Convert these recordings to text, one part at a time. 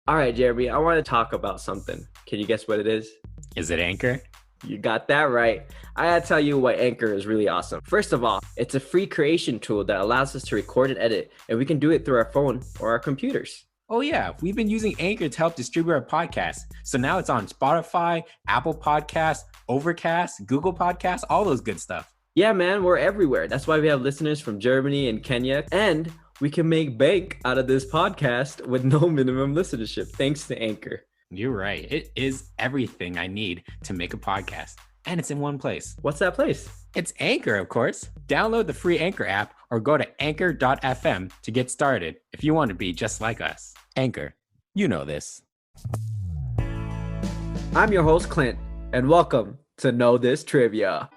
All right, Jeremy, I want to talk about something. Can you guess what it is? Is it Anchor? You got that right. I gotta tell you why Anchor is really awesome. First of all, it's a free creation tool that allows us to record and edit, and we can do it through our phone or our computers. Oh yeah, we've been using Anchor to help distribute our podcast. So now it's on Spotify, Apple Podcasts, Overcast, Google Podcasts, all those good stuff. Yeah, man, we're everywhere. That's why we have listeners from Germany and Kenya, and we can make bank out of this podcast with no minimum listenership, thanks to Anchor. You're right. It is everything I need to make a podcast. And it's in one place. What's that place? It's Anchor, of course. Download the free Anchor app or go to anchor.fm to get started if you want to be just like us. Anchor, you know this. I'm your host, Clint, and welcome to Know This Trivia.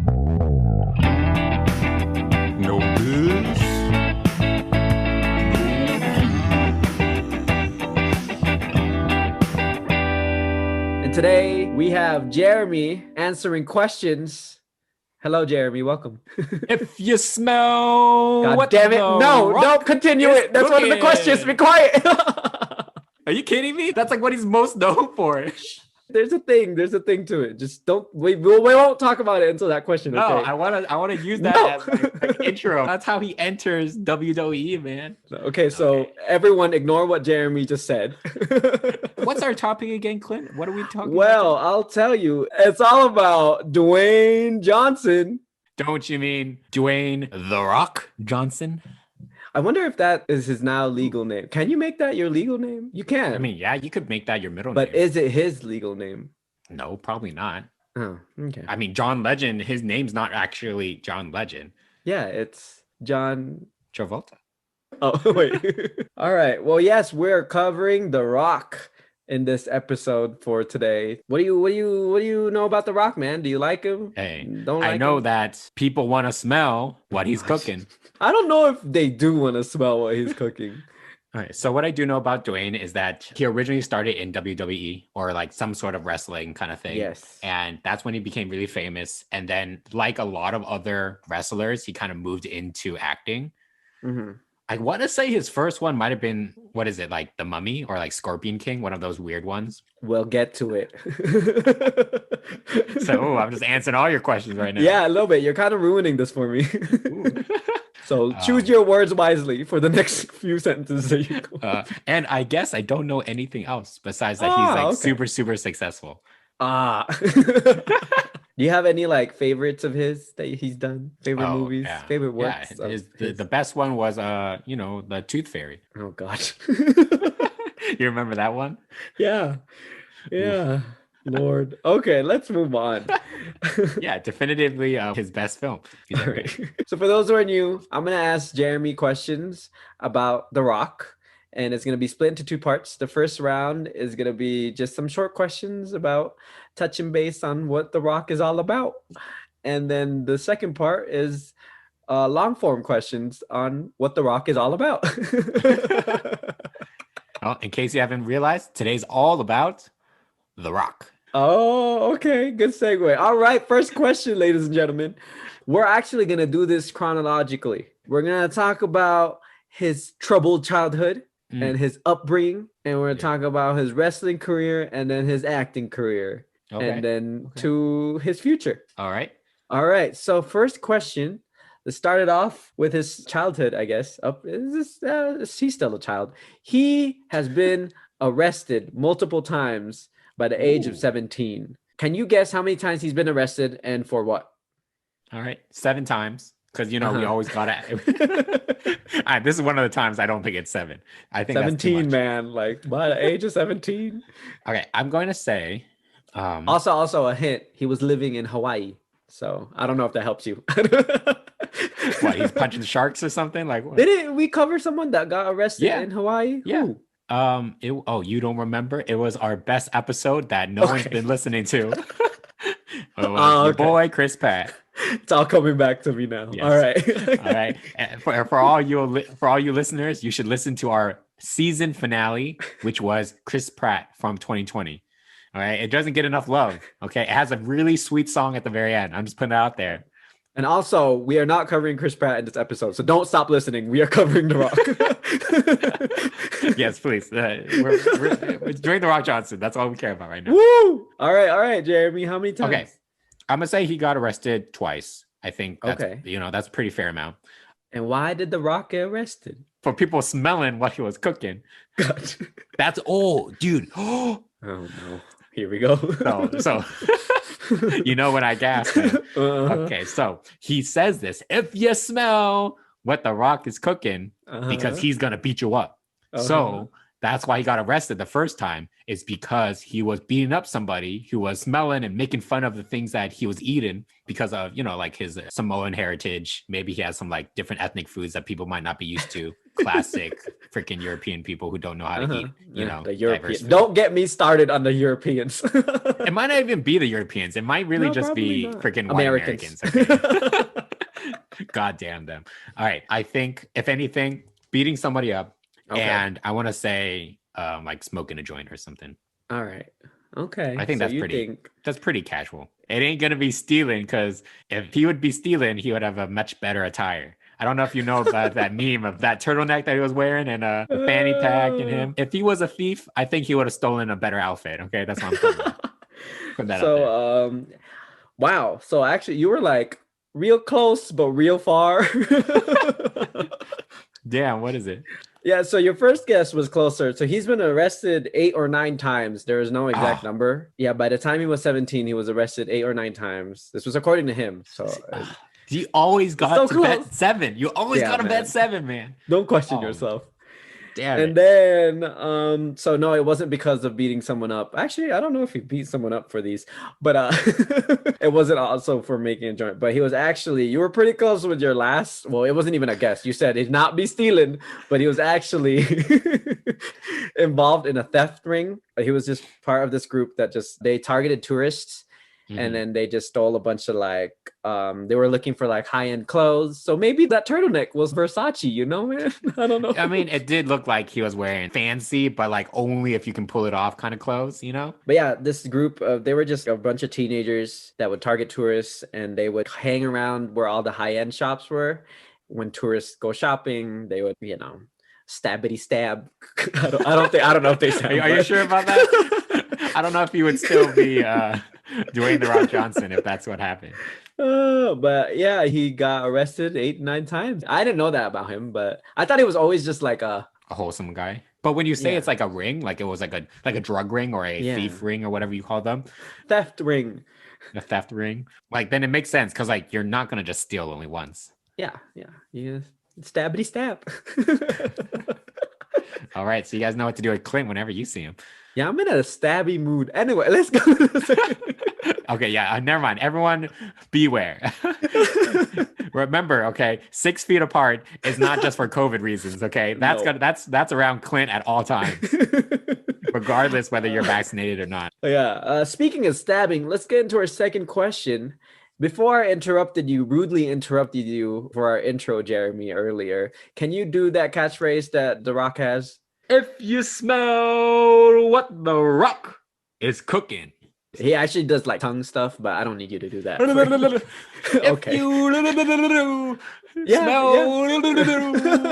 Know this? And today we have Jeremy answering questions. Hello, Jeremy. Welcome. If you smell God what damn it. the No, rock don't continue is it. That's one of the cooking. questions. Be quiet. Are you kidding me? That's like what he's most known for. There's a thing to it. Just don't, we won't talk about it until that question. No, Okay. I wanna use that No. as like intro. That's how he enters WWE, man. Okay, so Everyone ignore what Jeremy just said. What's our topic again, Clint? What are we talking Well, about? I'll tell you. It's all about Dwayne Johnson. Don't you mean Dwayne The Rock Johnson? I wonder if that is his now legal name. Can you make that your legal name? You can. I mean, yeah, you could make that your middle but name. is it his legal name? No, probably not. Oh, okay. I mean, John Legend, his name's not actually John Legend. Yeah, it's John. Travolta. Oh, wait. All right. Well, yes, we're covering The Rock in this episode for today. What do you know about The Rock, man? Do you like him? Hey, Don't I like know him? that people want to smell what he's cooking. I don't know if they do want to smell what he's cooking. All right. So what I do know about Dwayne is that he originally started in WWE or like some sort of wrestling kind of thing. Yes. And that's when he became really famous. And then like a lot of other wrestlers, he kind of moved into acting. Mm-hmm. I want to say his first one might have been, what is it, like The Mummy or like Scorpion King, one of those weird ones. We'll get to it. So I'm just answering all your questions right now. Yeah, a little bit. You're kind of ruining this for me. So choose your words wisely for the next few sentences that you go. And I guess I don't know anything else besides that he's like super, super successful. Do you have any like favorites of his that he's done? Favorite movies, yeah. favorite works? Yeah, the best one was the Tooth Fairy. Oh God. You remember that one? Yeah. Lord. Okay, let's move on. Yeah, definitively his best film. All right. So for those who are new, I'm gonna ask Jeremy questions about The Rock, and it's gonna be split into two parts. The first round is gonna be just some short questions about touching base on what The Rock is all about, and then the second part is long form questions on what The Rock is all about. Well, in case you haven't realized, today's all about The Rock. Oh, okay. Good segue. All right. First question, ladies and gentlemen. We're actually going to do this chronologically. We're going to talk about his troubled childhood and his upbringing. And we're going to talk about his wrestling career and then his acting career. Okay. And then to his future. All right. All right. So first question. Let's start it off with his childhood, I guess. He's still a child. He has been arrested multiple times by the age of 17. Can you guess how many times he's been arrested and for what? All right. 7 times. Because, we always got to... This is one of the times I don't think it's 7. I think 17, man. Like, by the age of 17? Okay. I'm going to say... Also a hint. He was living in Hawaii. So, I don't know if that helps you. What, he's punching sharks or something? Like, what? Didn't we cover someone that got arrested in Hawaui? Yeah. Who? You don't remember? It was our best episode that no one's been listening to. Your boy Chris Pratt. It's all coming back to me now. Yes. All right. All right. And for all you listeners, you should listen to our season finale, which was Chris Pratt from 2020. All right. It doesn't get enough love. Okay. It has a really sweet song at the very end. I'm just putting it out there. And also, we are not covering Chris Pratt in this episode, so don't stop listening. We are covering The Rock. Yes, please. We're Dwayne The Rock Johnson. That's all we care about right now. Woo! All right, Jeremy. How many times? Okay. I'm gonna say he got arrested twice. I think that's Okay. that's a pretty fair amount. And why did The Rock get arrested? For people smelling what he was cooking. God. That's dude. Oh no. Here we go. So you know when I gasped. Okay, so he says this: if you smell what The Rock is cooking, because he's gonna beat you up. So that's why he got arrested the first time, is because he was beating up somebody who was smelling and making fun of the things that he was eating because of, like his Samoan heritage. Maybe he has some like different ethnic foods that people might not be used to. Classic freaking European people who don't know how to eat, the European. Don't get me started on the Europeans. It might not even be the Europeans. It might really just be freaking white Americans. Okay? God damn them. All right. I think, if anything, beating somebody up. Okay. And I want to say like smoking a joint or something. All right. Okay. I think that's pretty casual. It ain't going to be stealing, because if he would be stealing, he would have a much better attire. I don't know if you know about that meme of that turtleneck that he was wearing and a fanny pack and him. If he was a thief, I think he would have stolen a better outfit. Okay, that's what I'm talking about. Put that out there. Wow. So actually, you were like real close, but real far. Damn, what is it? Yeah, so your first guess was closer. So he's been arrested 8 or 9 times. There is no exact number. Yeah, by the time he was 17, he was arrested 8 or 9 times. This was according to him. So you always got to bet 7. You always got to bet 7, man. Don't question yourself. Damn and then so no, it wasn't because of beating someone up. Actually, I don't know if he beat someone up for these, but it wasn't also for making a joint. But he was actually, you were pretty close with your last. Well, it wasn't even a guess. You said he'd not be stealing, but he was actually involved in a theft ring. He was just part of this group that they targeted tourists. And then they just stole a bunch of like, they were looking for like high-end clothes. So maybe that turtleneck was Versace, man? I don't know. I mean, it did look like he was wearing fancy, but like only if you can pull it off kind of clothes, But yeah, this group, they were just a bunch of teenagers that would target tourists, and they would hang around where all the high-end shops were. When tourists go shopping, they would, stabbity stab. I don't know if they stab. Are you sure about that? I don't know if he would still be Dwayne The Rock Johnson if that's what happened. But yeah, he got arrested 8, 9 times. I didn't know that about him, but I thought he was always just like a wholesome guy. But when you say it's like a ring, like it was like a drug ring or a thief ring or whatever you call them, theft ring, a theft ring, like then it makes sense, because like you're not gonna just steal only once. Yeah, stabbity stab. All right, so you guys know what to do with Clint whenever you see him. Yeah, I'm in a stabby mood. Anyway, let's go. Okay, yeah, never mind. Everyone, beware. Remember, okay, 6 feet apart is not just for COVID reasons. Okay, that's around Clint at all times, regardless whether you're vaccinated or not. Yeah. Speaking of stabbing, let's get into our second question. Before I rudely interrupted you for our intro, Jeremy, earlier, can you do that catchphrase that The Rock has? If you smell what The Rock is cooking. He actually does like tongue stuff, but I don't need you to do that. Okay. If you smell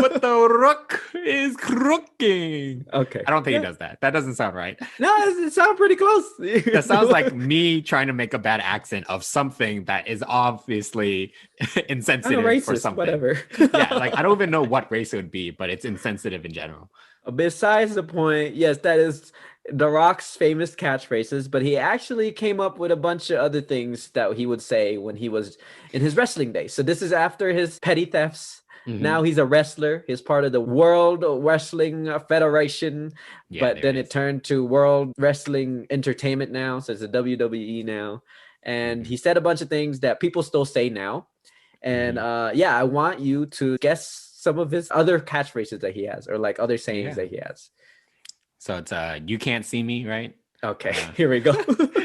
what The Rock is cooking. Okay. I don't think he does that. That doesn't sound right. No, it sounds pretty close. That sounds like me trying to make a bad accent of something that is obviously insensitive racist, or something. Whatever. Yeah, like I don't even know what race it would be, but it's insensitive in general. Besides the point, yes, that is The Rock's famous catchphrases, but he actually came up with a bunch of other things that he would say when he was in his wrestling days. So this is after his petty thefts. Now he's a wrestler. He's part of the World Wrestling Federation, but then it turned to World Wrestling Entertainment now. So it's a WWE now. And he said a bunch of things that people still say now. And I want you to guess some of his other catchphrases that he has, or like other sayings that he has. So it's you can't see me, right? Okay, here we go.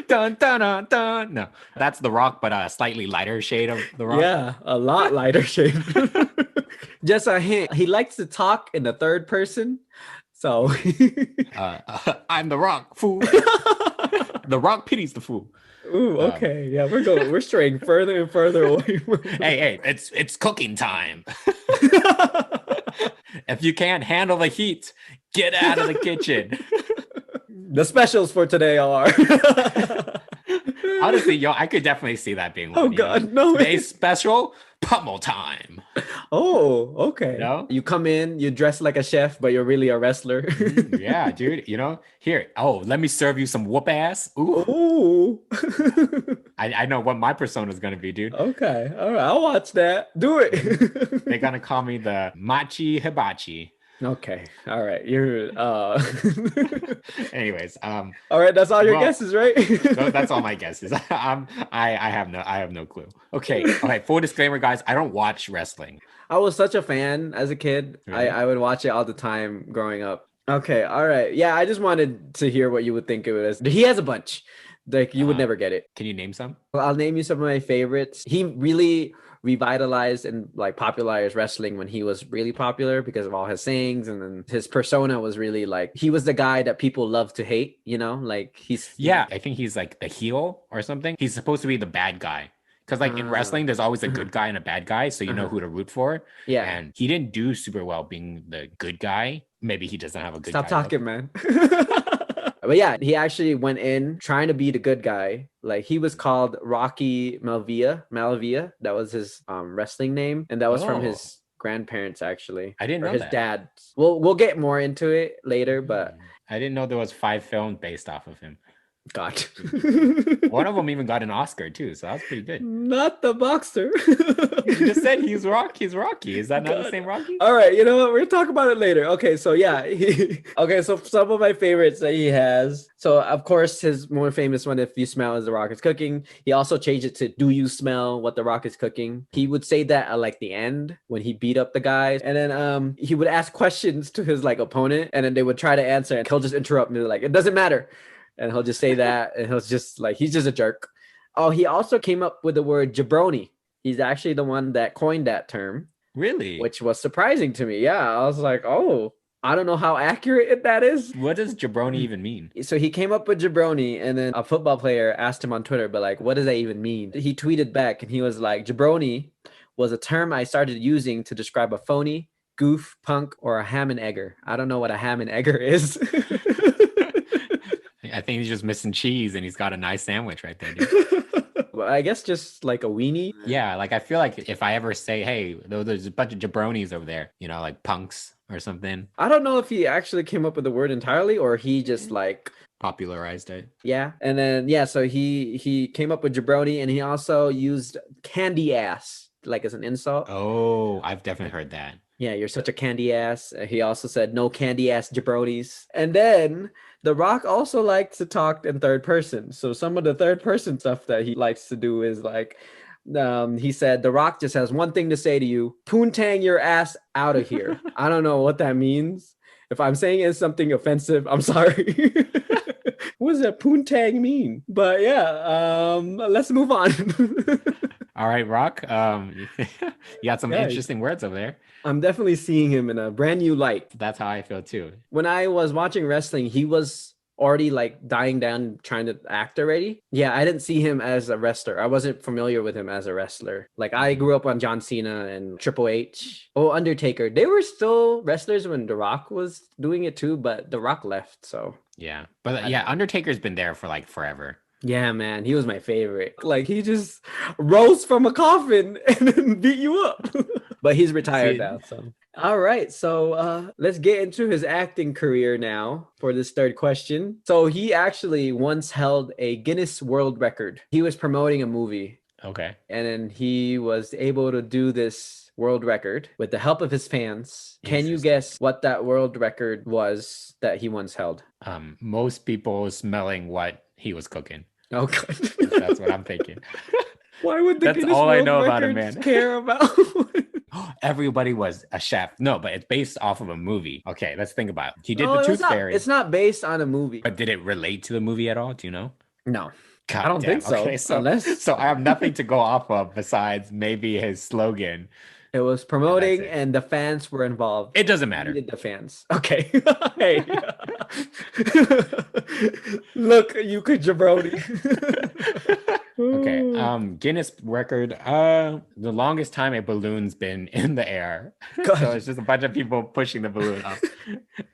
Dun, dun, dun, dun. No, that's The Rock, but a slightly lighter shade of The Rock. Yeah, a lot lighter shade. Just a hint. He likes to talk in the third person. So I'm The Rock, fool. The Rock pities the fool. Ooh, okay. Yeah, we're straying further and further away from Hey, it's cooking time. If you can't handle the heat, get out of the kitchen. The specials for today are Honestly, yo, I could definitely see that being one. Oh God, no. Today's special, pummel time. Oh, okay. You know? You come in, you dress like a chef, but you're really a wrestler. Yeah, dude. You know, here. Oh, let me serve you some whoop ass. Ooh. Ooh. I know what my persona is gonna be, dude. Okay. All right. I'll watch that. Do it. They're gonna call me the Machi Hibachi. Okay. All right. You're Anyways, all right, that's all your guesses, right? That's all my guesses. I have no clue. Okay. Full disclaimer, guys, I don't watch wrestling. I was such a fan as a kid. Really? I would watch it all the time growing up. Okay, all right. Yeah, I just wanted to hear what you would think of it as. He has a bunch. Like you would never get it. Can you name some? Well, I'll name you some of my favorites. He really revitalized and like popularized wrestling when he was really popular because of all his sayings, and then his persona was really like he was the guy that people love to hate, you know, like I think he's like the heel or something. He's supposed to be the bad guy because like in wrestling there's always a good guy and a bad guy, so you know who to root for. Yeah, and he didn't do super well being the good guy. Maybe he doesn't have a good Stop guy talking, look. Man. But yeah, he actually went in trying to be the good guy. Like he was called Rocky Malavia. That was his wrestling name, and that was from his grandparents actually. I didn't know his that. dad. We'll get more into it later, but I didn't know there was 5 films based off of him. God. One of them even got an Oscar too, so that's pretty good. Not the boxer. You just said he's Rocky. Is that not the same Rocky? All right, you know what? We're gonna talk about it later. Okay, so yeah. Okay, so some of my favorites that he has. So of course his more famous one, "If you smell as the Rock is cooking." He also changed it to "Do you smell what the Rock is cooking?" He would say that at like the end when he beat up the guys. And then he would ask questions to his like opponent, and then they would try to answer, and he'll just interrupt me like, "It doesn't matter." And he'll just say that, and he'll just like, he's just a jerk. Oh, he also came up with the word jabroni. He's actually the one that coined that term. Really? Which was surprising to me. Yeah, I was like, oh, I don't know how accurate that is. What does jabroni even mean? So he came up with jabroni, and then a football player asked him on Twitter, but like, what does that even mean? He tweeted back, and he was like, jabroni was a term I started using to describe a phony, goof, punk, or a ham and egger. I don't know what a ham and egger is. I think he's just missing cheese and he's got a nice sandwich right there, dude. Well, I guess just like a weenie. Yeah, like I feel like if I ever say, hey, there's a bunch of jabronis over there, you know, like punks or something. I don't know if he actually came up with the word entirely or he just like popularized it. Yeah. And then, yeah, so he came up with jabroni, and he also used candy ass like as an insult. Oh, I've definitely heard that. Yeah, you're such a candy ass. He also said no candy ass jabronis. And then The Rock also likes to talk in third person. So some of the third person stuff that he likes to do is like, he said, "The Rock just has one thing to say to you: poontang your ass out of here." I don't know what that means. If I'm saying it's something offensive, I'm sorry. What does that poontang mean? But yeah, let's move on. All right, Rock. You got some interesting words over there. I'm definitely seeing him in a brand new light. That's how I feel too. When I was watching wrestling, he was already like dying down, trying to act already. Yeah, I didn't see him as a wrestler. I wasn't familiar with him as a wrestler. Like I grew up on John Cena and Triple H. Oh, Undertaker. They were still wrestlers when The Rock was doing it too, but The Rock left, so. Yeah, but yeah, Undertaker's been there for like forever. Yeah, man, he was my favorite. Like he just rose from a coffin and then beat you up. But he's retired now, so. All right, so let's get into his acting career now for this third question. So he actually once held a Guinness World Record. He was promoting a movie. Okay. And then he was able to do this world record with the help of his fans. Can you guess what that world record was that he once held? Most people smelling what he was cooking. Oh, God. That's what I'm thinking. Why would the That's Guinness all World I know about Records him, man. care about? Everybody was a chef. No, but it's based off of a movie. Okay, let's think about it. He did the Tooth Fairy. It's not based on a movie. But did it relate to the movie at all? Do you know? No. God I don't think so. Okay, so I have nothing to go off of besides maybe his slogan. It was promoting, and the fans were involved. It doesn't matter. Needed the fans. Okay. Hey. Look, you could jabroni. Okay. Guinness record. The longest time a balloon's been in the air. So it's just a bunch of people pushing the balloon up.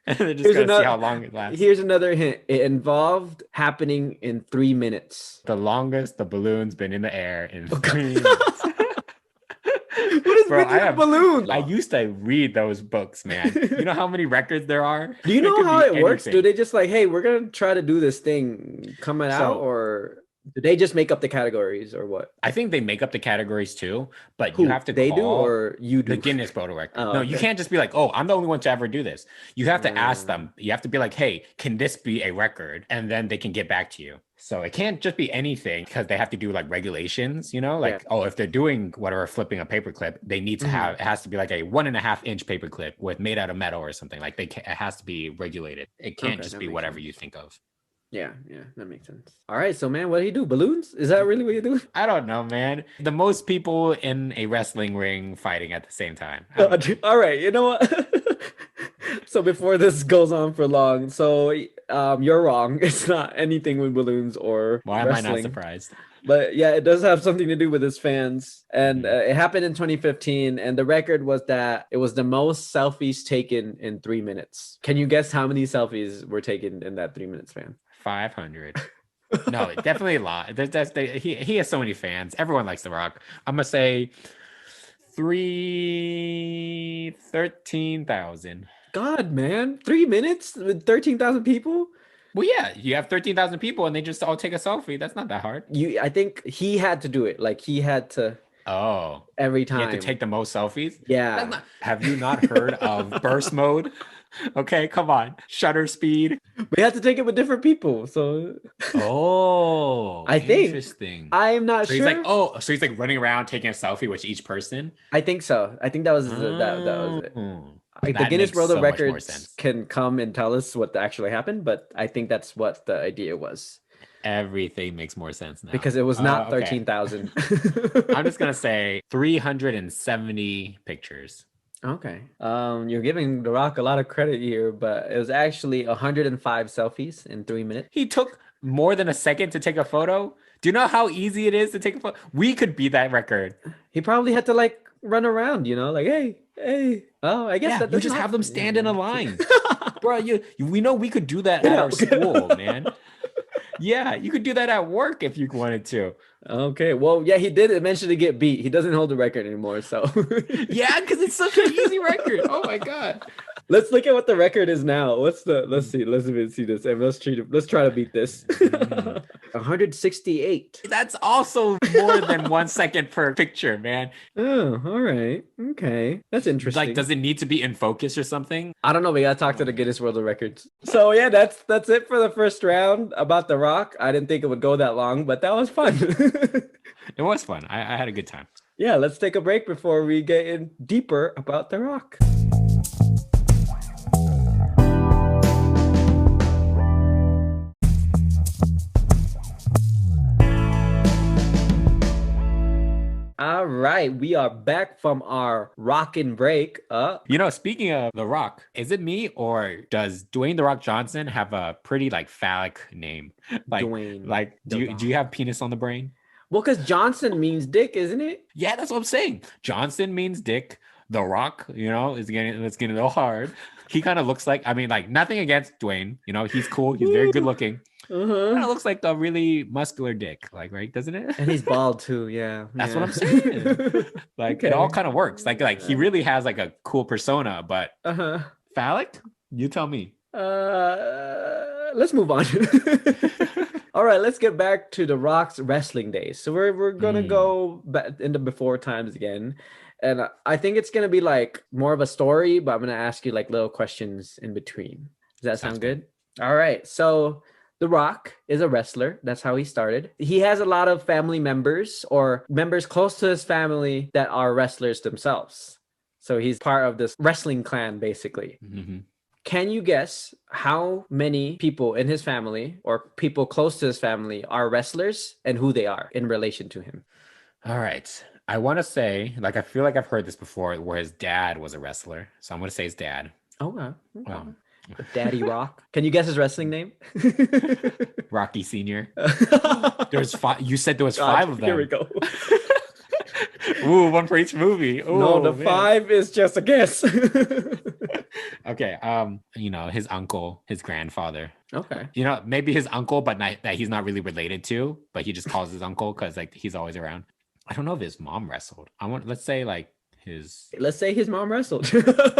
And they're just gonna see how long it lasts. Here's another hint. It involved happening in 3 minutes. The longest the balloon's been in the air in 3 minutes. What is a balloon? I used to read those books, man. You know how many records there are? Do you know how it works? Do they just like, hey, we're gonna try to do this thing coming out, or do they just make up the categories, or what? I think they make up the categories too, but you have to do or you do the Guinness World Record. Oh, no, okay. You can't just be like, oh, I'm the only one to ever do this. You have to ask them. You have to be like, hey, can this be a record? And then they can get back to you. So it can't just be anything, because they have to do like regulations, you know, like, oh, if they're doing whatever, flipping a paperclip, they need to have, it has to be like a 1.5 inch paperclip made out of metal or something. Like it has to be regulated. It can't just be whatever you think of. Yeah, that makes sense. All right, so man, what do you do? Balloons? Is that really what you do? I don't know, man. The most people in a wrestling ring fighting at the same time. All right, you know what? So before this goes on for long, so you're wrong. It's not anything with balloons or why wrestling. am I not surprised? But yeah, it does have something to do with his fans. And it happened in 2015. And the record was that it was the most selfies taken in 3 minutes. Can you guess how many selfies were taken in that 3 minute span? 500. No, definitely a lot. He has so many fans. Everyone likes The Rock. I'm going to say 13,000. God, man. 3 minutes with 13,000 people? Well, yeah, you have 13,000 people and they just all take a selfie. That's not that hard. I think he had to do it. Like he had to. Oh. Every time. You have to take the most selfies? Yeah. Have you not heard of burst mode? Okay, come on. Shutter speed. We have to take it with different people. So. Oh. I think. Interesting. I'm not sure. He's like, so he's like running around taking a selfie with each person? I think so. I think that was that was it. Like the Guinness World Records can come and tell us what actually happened, but I think that's what the idea was. Everything makes more sense now. Because it was not 13,000. I'm just going to say 370 pictures. Okay. You're giving The Rock a lot of credit here, but it was actually 105 selfies in 3 minutes. He took more than a second to take a photo. Do you know how easy it is to take a photo? We could beat that record. He probably had to like run around, you know, like, hey. Oh, I guess that you just have them stand in a line. Bro, we know we could do that at our school, man. Yeah, you could do that at work if you wanted to. Okay, well, yeah, he did eventually get beat. He doesn't hold the record anymore, so. Yeah, because it's such an easy record. Oh my God. Let's look at what the record is now. Let's see this, and let's try to beat this. 168. That's also more than 1 second per picture, man. Oh, all right. Okay. That's interesting. Like, does it need to be in focus or something? I don't know. We gotta talk to the Guinness World Records. So yeah, that's it for the first round about The Rock. I didn't think it would go that long, but that was fun. It was fun. I had a good time. Yeah, let's take a break before we get in deeper about The Rock. All right, we are back from our rockin' break. Speaking of The Rock, is it me or does Dwayne The Rock Johnson have a pretty like phallic name? Like Dwayne. Like, do you have penis on the brain? Well, because Johnson means dick, isn't it? Yeah, that's what I'm saying. Johnson means dick. The Rock, it's getting a little hard. He kind of looks like, nothing against Dwayne. He's cool. He's very good looking. Kind of looks like a really muscular dick, like, right? Doesn't it? And he's bald too. Yeah, that's what I'm saying. Like, it all kind of works. Like he really has like a cool persona, but phallic? You tell me. Let's move on. All right, let's get back to The Rock's wrestling days. So we're gonna go back into before times again. And I think it's going to be like more of a story, but I'm going to ask you like little questions in between. Does that sound good? All right. So The Rock is a wrestler. That's how he started. He has a lot of family members or members close to his family that are wrestlers themselves. So he's part of this wrestling clan, basically. Mm-hmm. Can you guess how many people in his family or people close to his family are wrestlers and who they are in relation to him? All right. I want to say, like, I feel like I've heard this before, where his dad was a wrestler. So I'm gonna say his dad. Okay. Um, Daddy Rock. Can you guess his wrestling name? Rocky Senior. There's 5. You said there was God, 5 of them. Here we go. Ooh, one for each movie. Ooh, No, the man. 5 is just a guess. Okay. His uncle, his grandfather. Okay. Maybe his uncle, but not that he's not really related to, but he just calls his uncle because like he's always around. I don't know if his mom wrestled. Let's say his mom wrestled.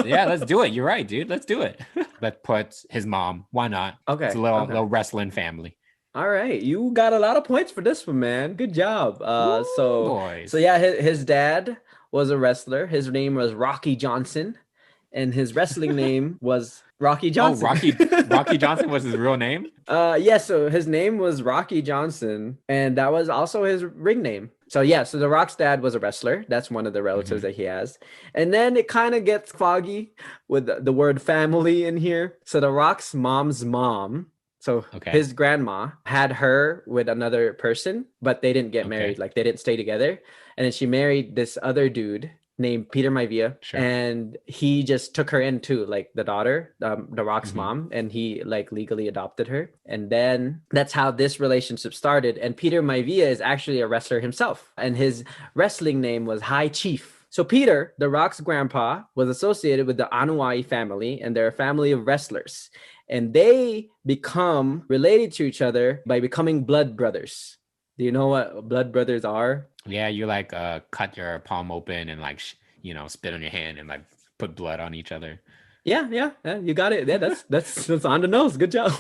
Yeah, let's do it. You're right, dude. Let's do it. Let's put his mom. Why not? Okay. It's a little wrestling family. All right, you got a lot of points for this one, man. Good job. Woo, boys. So yeah, his dad was a wrestler. His name was Rocky Johnson, and his wrestling name was Rocky Johnson. Oh, Rocky Johnson was his real name? Yeah, so his name was Rocky Johnson, and that was also his ring name. So yeah, so The Rock's dad was a wrestler. That's one of the relatives that he has. And then it kind of gets foggy with the word family in here. So The Rock's mom's mom, so his grandma, had her with another person, but they didn't get married. Like they didn't stay together. And then she married this other dude named Peter Maivia, and he just took her in too, like the daughter, The Rock's mom, and he like legally adopted her. And then that's how this relationship started. And Peter Maivia is actually a wrestler himself, and his wrestling name was High Chief. So Peter, The Rock's grandpa, was associated with the Anuai family, and they're a family of wrestlers. And they become related to each other by becoming blood brothers. Do you know what blood brothers are? Yeah, you like cut your palm open and like spit on your hand and like put blood on each other. Yeah, you got it. Yeah, that's on the nose. Good job.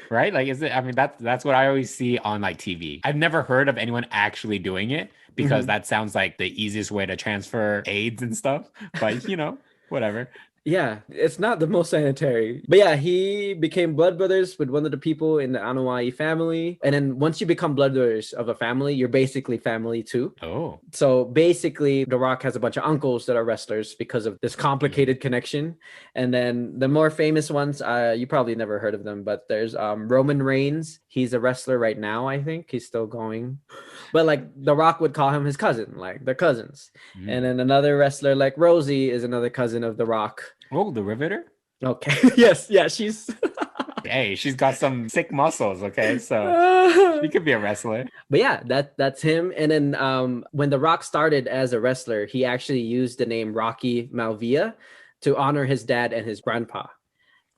Right? Like, is it? I mean, that's what I always see on like TV. I've never heard of anyone actually doing it because that sounds like the easiest way to transfer AIDS and stuff. But whatever. Yeah, it's not the most sanitary. But yeah, he became blood brothers with one of the people in the Anuai family. And then once you become blood brothers of a family, you're basically family too. Oh. So basically, The Rock has a bunch of uncles that are wrestlers because of this complicated connection. And then the more famous ones, you probably never heard of them, but there's Roman Reigns. He's a wrestler right now, I think. He's still going. But like The Rock would call him his cousin, like they're cousins. And then another wrestler like Rosie is another cousin of The Rock. Oh, the Riveter? Okay. Yes. Yeah, she's... Hey, she's got some sick muscles, okay? So she could be a wrestler. But yeah, that's him. And then when The Rock started as a wrestler, he actually used the name Rocky Maivia to honor his dad and his grandpa.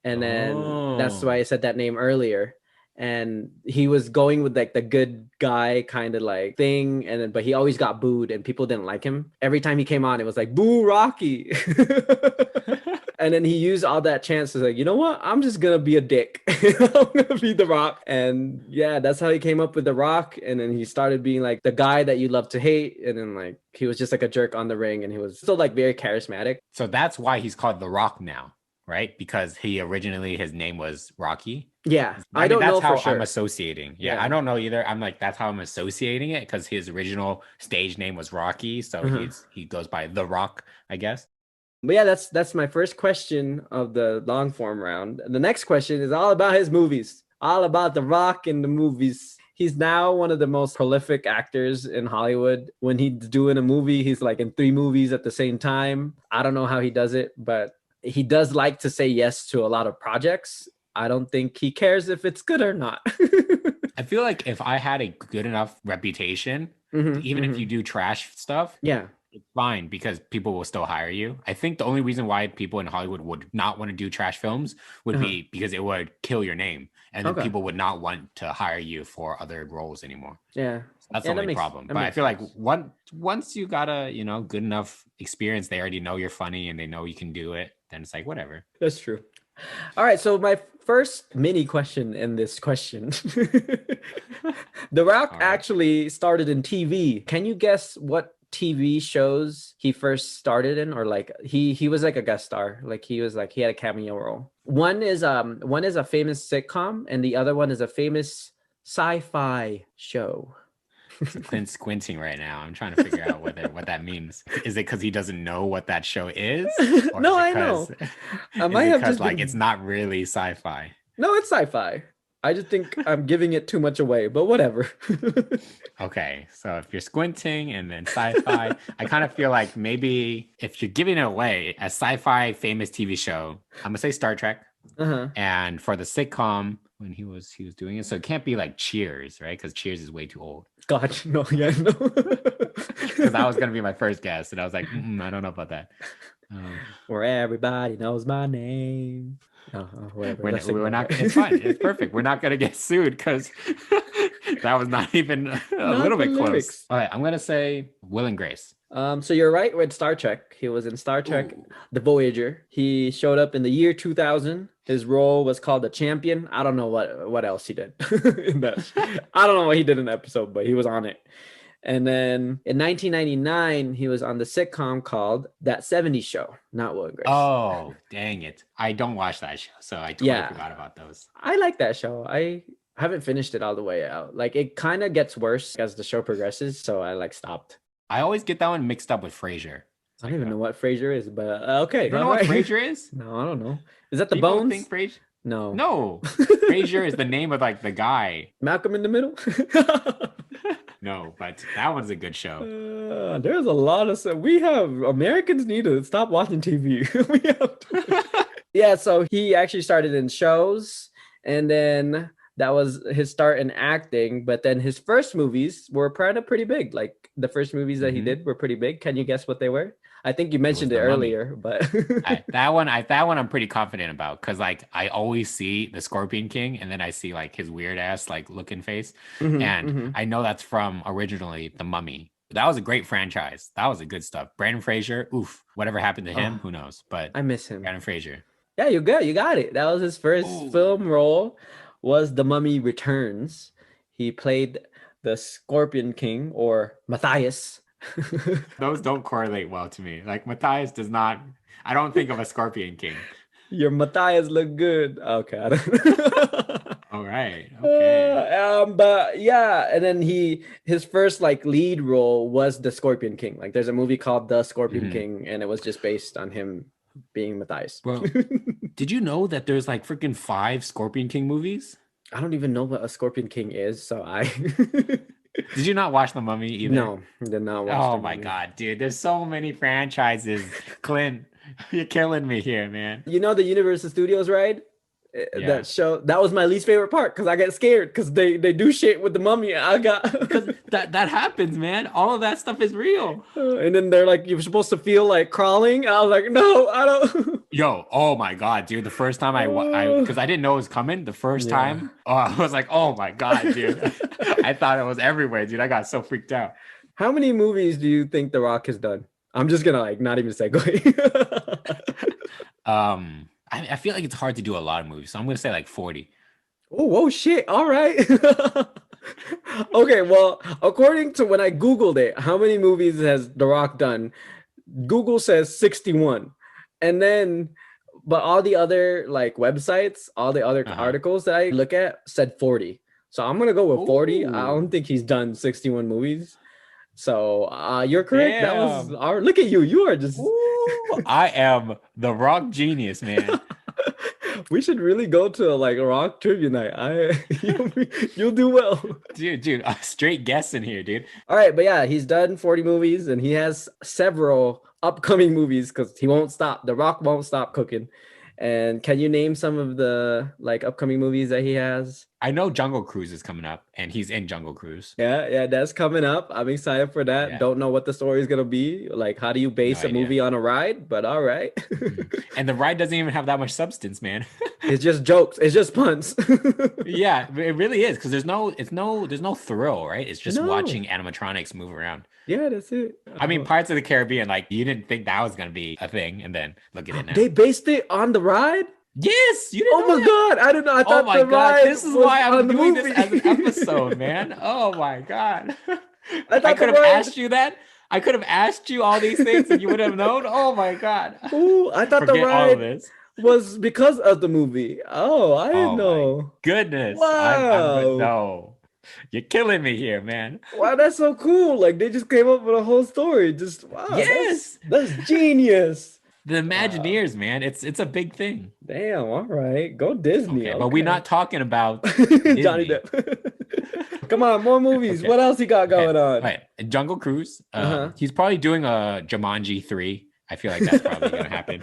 And then that's why I said that name earlier. And he was going with like the good guy kind of like thing, but he always got booed and people didn't like him. Every time he came on, it was like, boo Rocky. And then he used all that chance to like, you know what? I'm just gonna be a dick. I'm gonna be The Rock. And yeah, that's how he came up with The Rock. And then he started being like the guy that you love to hate. And then like he was just like a jerk on the ring, and he was still like very charismatic. So that's why he's called The Rock now, right? Because his name was Rocky. Yeah, I don't know for sure. That's how I'm associating. Yeah, I don't know either. I'm like, that's how I'm associating it because his original stage name was Rocky, so he goes by The Rock, I guess. But yeah, that's my first question of the long form round. The next question is all about his movies, all about The Rock and the movies. He's now one of the most prolific actors in Hollywood. When he's doing a movie, he's like in 3 movies at the same time. I don't know how he does it, but he does like to say yes to a lot of projects. I don't think he cares if it's good or not. I feel like if I had a good enough reputation, even if you do trash stuff, it's fine because people will still hire you. I think the only reason why people in Hollywood would not want to do trash films would be because it would kill your name. And then people would not want to hire you for other roles anymore. Yeah. So that's the only problem. But I feel like once you got a, good enough experience, they already know you're funny and they know you can do it. Then it's like, whatever. That's true. All right, so my first mini question in this question. The Rock actually started in TV. Can you guess what TV shows he first started in? Or like he was like a guest star. Like he had a cameo role. One is a famous sitcom and the other one is a famous sci-fi show. So Clint's squinting right now. I'm trying to figure out what that means. Is it because he doesn't know what that show is? Or No, is I know. I might have just like it's not really sci-fi. No, it's sci-fi. I just think I'm giving it too much away, but whatever. Okay, so if you're squinting and then sci-fi, I kind of feel like maybe if you're giving it away, a sci-fi famous TV show, I'm gonna say Star Trek. Uh-huh. And for the sitcom, when he was doing it, so it can't be like Cheers, right? Because Cheers is way too old. Gotcha. No, yeah, no. Because that was gonna be my first guess, and I was like, I don't know about that. Where everybody knows my name. Whatever. We're not. It's fine. It's perfect. We're not gonna get sued because that was not even a little bit close. All right, I'm gonna say Will and Grace. So you're right with Star Trek. He was in Star Trek, The Voyager. He showed up in the year 2000. His role was called the Champion. I don't know what else he did in that. I don't know what he did in the episode, but he was on it. And then in 1999, he was on the sitcom called That 70s Show, not Will and Grace. Oh, dang it. I don't watch that show, so I totally forgot about those. I like that show. I haven't finished it all the way out. Like, it kind of gets worse as the show progresses, so I stopped. I always get that one mixed up with Frasier. I don't even know what Frasier is, but okay. You don't know what Frasier is? No, I don't know. Is that the People Bones? Think Frasier? No. Frasier is the name of like the guy. Malcolm in the Middle? No, but that one's a good show. There's a lot of stuff. Americans need to stop watching TV. Yeah, so he actually started in shows, and then that was his start in acting. But then his first movies were pretty big. Like the first movies that he did were pretty big. Can you guess what they were? I think you mentioned it earlier, but that one I'm pretty confident about because like I always see the Scorpion King and then I see like his weird ass like looking face, I know that's from originally The Mummy. That was a great franchise. That was a good stuff. Brandon Fraser, whatever happened to him, who knows? But I miss him. Brandon Fraser. Yeah, you got it. That was his first film role. Was The Mummy Returns. He played the Scorpion King or Matthias. Those don't correlate well to me. Like Matthias does not. I don't think of a Scorpion King. Your Matthias look good. Okay. All right. Okay. But yeah, and then his first like lead role was the Scorpion King. Like there's a movie called The Scorpion King, and it was just based on him being Matthias. Bro, did you know that there's like freaking 5 Scorpion King movies? I don't even know what a Scorpion King is, so I. Did you not watch The Mummy either? No, I did not watch. Oh my god, dude! There's so many franchises. Clint, you're killing me here, man. You know the Universal Studios ride? That show, that was my least favorite part because I get scared because they do shit with the mummy. I got because that happens, man. All of that stuff is real. And then they're like, you're supposed to feel like crawling. I was like, no, I don't. Yo, oh my god, dude! The first time I because I didn't know it was coming. The first time, I was like, oh my god, dude! I thought it was everywhere, dude. I got so freaked out. How many movies do you think The Rock has done? I'm just gonna like not even segue. I feel like it's hard to do a lot of movies, so I'm gonna say like 40. Oh, whoa, shit! All right. Okay, well, according to when I googled it, how many movies has The Rock done? Google says 61, and then, but all the other like websites, all the other articles that I look at said 40. So I'm gonna go with 40. I don't think he's done 61 movies. So you're correct. Damn. That was our look at you. You are just. I am the Rock genius, man. We should really go to like a Rock trivia night. You'll do well, dude. Straight guessing here, dude. All right, but yeah, he's done 40 movies, and he has several upcoming movies because he won't stop. The Rock won't stop cooking. And can you name some of the like upcoming movies that he has? I know Jungle Cruise is coming up, and he's in Jungle Cruise. Yeah, that's coming up. I'm excited for that. Yeah. Don't know what the story is gonna be. Like, how do you base a movie on a ride? But all right. And the ride doesn't even have that much substance, man. It's just jokes. It's just puns. Yeah, it really is because there's no thrill, right? It's just watching animatronics move around. Yeah, that's it. I mean, Pirates of the Caribbean, like you didn't think that was gonna be a thing, and then look at it now. They based it on the ride. Yes, you didn't. Oh my god, I didn't know. I thought oh my the god, ride this is why I'm doing movie. this as an episode, man. Oh my god, I could have asked you that. I could have asked you all these things, and you would have known. Oh my god. Ooh, I thought Forget the ride all of this. Was because of the movie. Oh, I didn't know. My goodness. Wow. No. You're killing me here, man. Wow, that's so cool. Like they just came up with a whole story. Just wow. Yes. That's genius. The Imagineers, man. It's a big thing. Damn, all right. Go Disney. Okay, but we're not talking about Johnny Depp. Come on, more movies. Okay. What else he got going on? All right. Jungle Cruise. He's probably doing a Jumanji 3. I feel like that's probably gonna happen.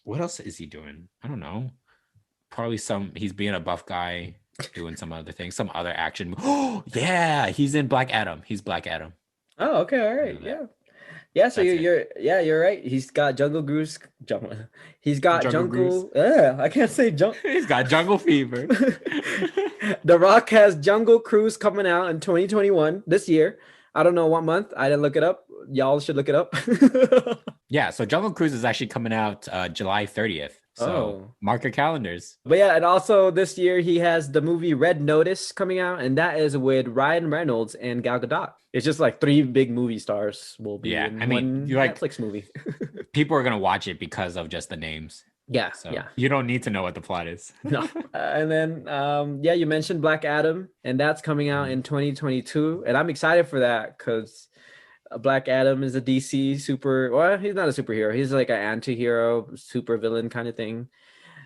What else is he doing? I don't know. Probably he's being a buff guy, doing some other things, some other action. Oh yeah, he's in Black Adam. He's Black Adam. Oh, okay, all right, yeah. So you're right. He's got Jungle Cruise. He's got Jungle. Yeah, I can't say jungle. He's got Jungle Fever. The Rock has Jungle Cruise coming out in 2021 this year. I don't know what month. I didn't look it up. Y'all should look it up. Yeah, so Jungle Cruise is actually coming out July 30th. So mark your calendars. But yeah, and also this year he has the movie Red Notice coming out, and that is with Ryan Reynolds and Gal Gadot. It's just like 3 big movie stars will be in one Netflix movie. People are gonna watch it because of just the names. Yeah, so you don't need to know what the plot is. No. And then you mentioned Black Adam, and that's coming out in 2022, and I'm excited for that because Black Adam is a DC he's not a superhero, he's like an anti-hero super villain kind of thing.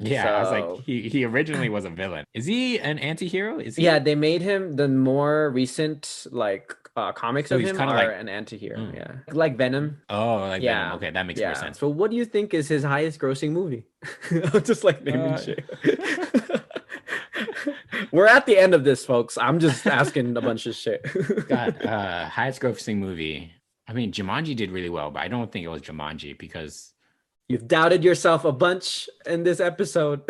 Yeah, I was like, he originally was a villain. Is he an anti-hero? Is he? Yeah, they made him the more recent like comics of him are like an anti-hero. Yeah, like Venom. Oh, like Venom. Okay, that makes more sense. So what do you think is his highest grossing movie? I'm just like naming shit. We're at the end of this, folks. I'm just asking a bunch of shit. God, highest grossing movie. I mean, Jumanji did really well, but I don't think it was Jumanji because you've doubted yourself a bunch in this episode.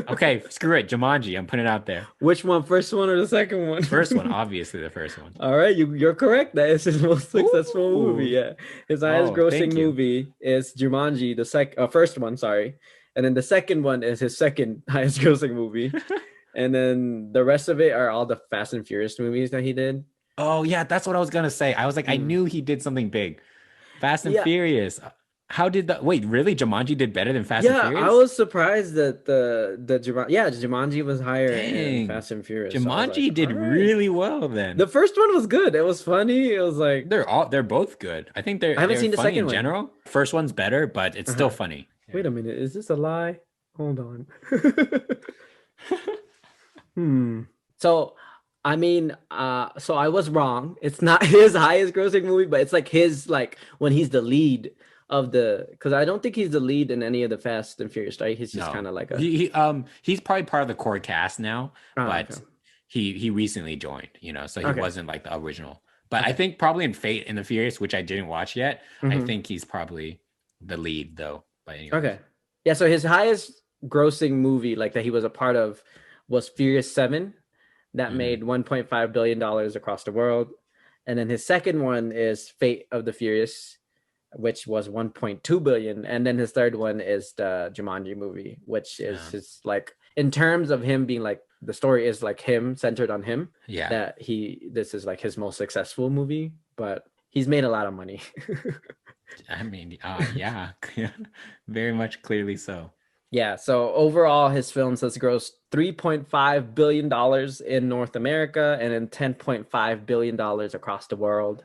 Okay, screw it. Jumanji. I'm putting it out there. Which one? First one or the second one? First one, obviously the first one. All right, you're correct. That is his most successful movie. Yeah, his highest grossing movie is Jumanji, the first one. Sorry, and then the second one is his second highest grossing movie, and then the rest of it are all the Fast and Furious movies that he did. Oh yeah, that's what I was gonna say. I was like, I knew he did something big. Fast and Furious. How did that? Wait, really? Jumanji did better than Fast and Furious? I was surprised that Jumanji was higher than Fast and Furious. Jumanji did really well then. The first one was good. It was funny. It was like they're both good. I think I haven't seen the second one in general. First one's better, but it's still funny. Wait a minute, is this a lie? Hold on. So I mean, so I was wrong. It's not his highest grossing movie, but it's like his when he's the lead of because I don't think he's the lead in any of the Fast and Furious, right? He's just kind of like he's probably part of the core cast now, but he recently joined, so he wasn't like the original. But I think probably in Fate and the Furious, which I didn't watch yet, I think he's probably the lead though. Okay. Yeah, so his highest grossing movie like that he was a part of was Furious 7. That made $1.5 billion across the world. And then his second one is Fate of the Furious, which was 1.2 billion. And then his third one is the Jumanji movie, which is his in terms of him being the story is him centered on him. Yeah. That this is his most successful movie, but he's made a lot of money. I mean, yeah, very much clearly so. Yeah, so overall, his films has grossed $3.5 billion in North America and then $10.5 billion across the world.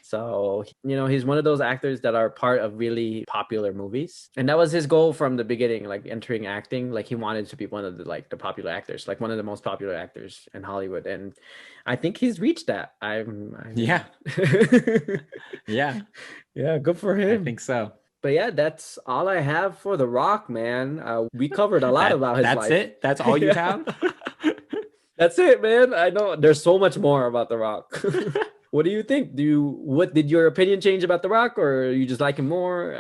So, he's one of those actors that are part of really popular movies. And that was his goal from the beginning, entering acting. He wanted to be one of the popular actors, one of the most popular actors in Hollywood. And I think he's reached that. Yeah. Yeah, good for him. I think so. But yeah, that's all I have for The Rock, man. We covered a lot about his life. That's it? That's all you have? That's it, man. I know there's so much more about The Rock. What do you think? What did your opinion change about The Rock, or you just like him more?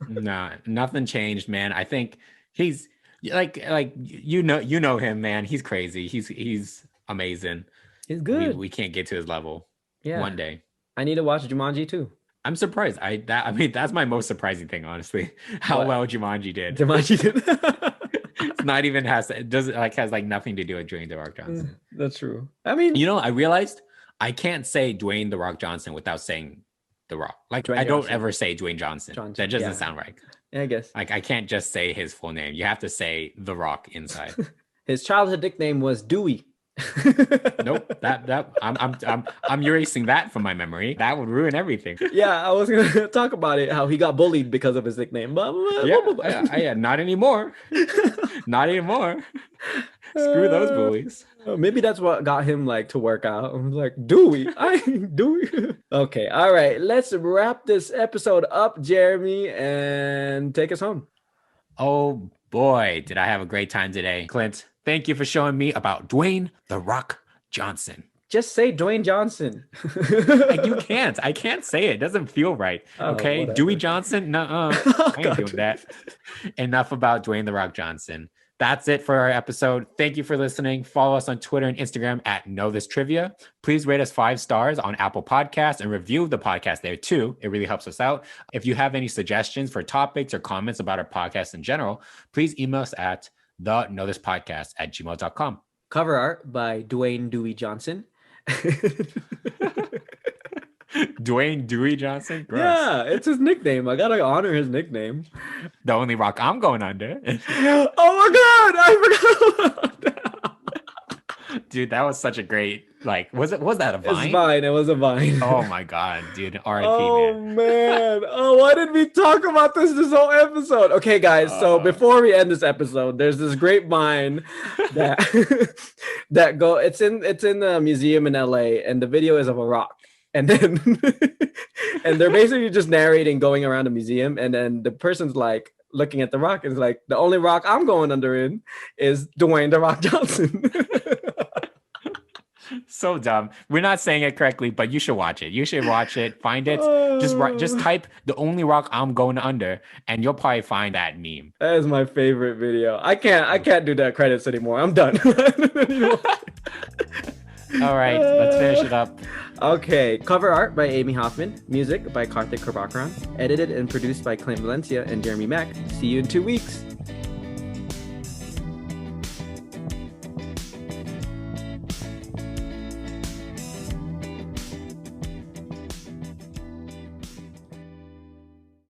No, nothing changed, man. I think he's you know him, man. He's crazy. He's amazing. He's good. We can't get to his level. Yeah. One day. I need to watch Jumanji too. I'm surprised. I mean, that's my most surprising thing, honestly. How well Jumanji did. It's not even has nothing to do with Dwayne The Rock Johnson. That's true. I mean, I realized I can't say Dwayne The Rock Johnson without saying The Rock. I don't ever say Dwayne Johnson. That doesn't sound right. Yeah, I guess. I can't just say his full name. You have to say The Rock inside. His childhood nickname was Dewey. Nope. I'm erasing that from my memory. That would ruin everything. Yeah, I was gonna talk about it. How he got bullied because of his nickname. Yeah. Not anymore. Not anymore. Screw those bullies. Maybe that's what got him like to work out. I'm like, Dewey. Okay, all right. Let's wrap this episode up, Jeremy, and take us home. Oh boy, did I have a great time today, Clint. Thank you for showing me about Dwayne "The Rock" Johnson. Just say Dwayne Johnson. You can't. I can't say it. It doesn't feel right. Okay, Dewey Johnson? Nuh-uh. I ain't doing that. Enough about Dwayne "The Rock" Johnson. That's it for our episode. Thank you for listening. Follow us on Twitter and Instagram at Know This Trivia. Please rate us 5 stars on Apple Podcasts and review the podcast there too. It really helps us out. If you have any suggestions for topics or comments about our podcast in general, please email us at theknowthispodcast@gmail.com. Cover art by Dwayne Dewey Johnson. Dwayne Dewey Johnson? Gross. Yeah, it's his nickname. I gotta honor his nickname. The only rock I'm going under. Oh my god, I forgot about that. Dude, that was such a great, was that a Vine? It's Vine. It was a Vine. Oh my god, dude. R.I.P. Oh man. Oh, why did we talk about this whole episode? Okay, guys. So before we end this episode, there's this great Vine that it's in the museum in LA, and the video is of a rock. And then and they're basically just narrating going around the museum, and then the person's like looking at the rock and is like, the only rock I'm going under in is Dwayne "The Rock" Johnson. So dumb. We're not saying it correctly, but you should watch it. You should watch it. Find it. Just type "the only rock I'm going under," and you'll probably find that meme. That is my favorite video. I can't do that credits anymore. I'm done. All right, let's finish it up. Okay, cover art by Amy Hoffman, music by Karthik Prabhakaran, edited and produced by Clint Valencia and Jeremy Mack. See you in 2 weeks.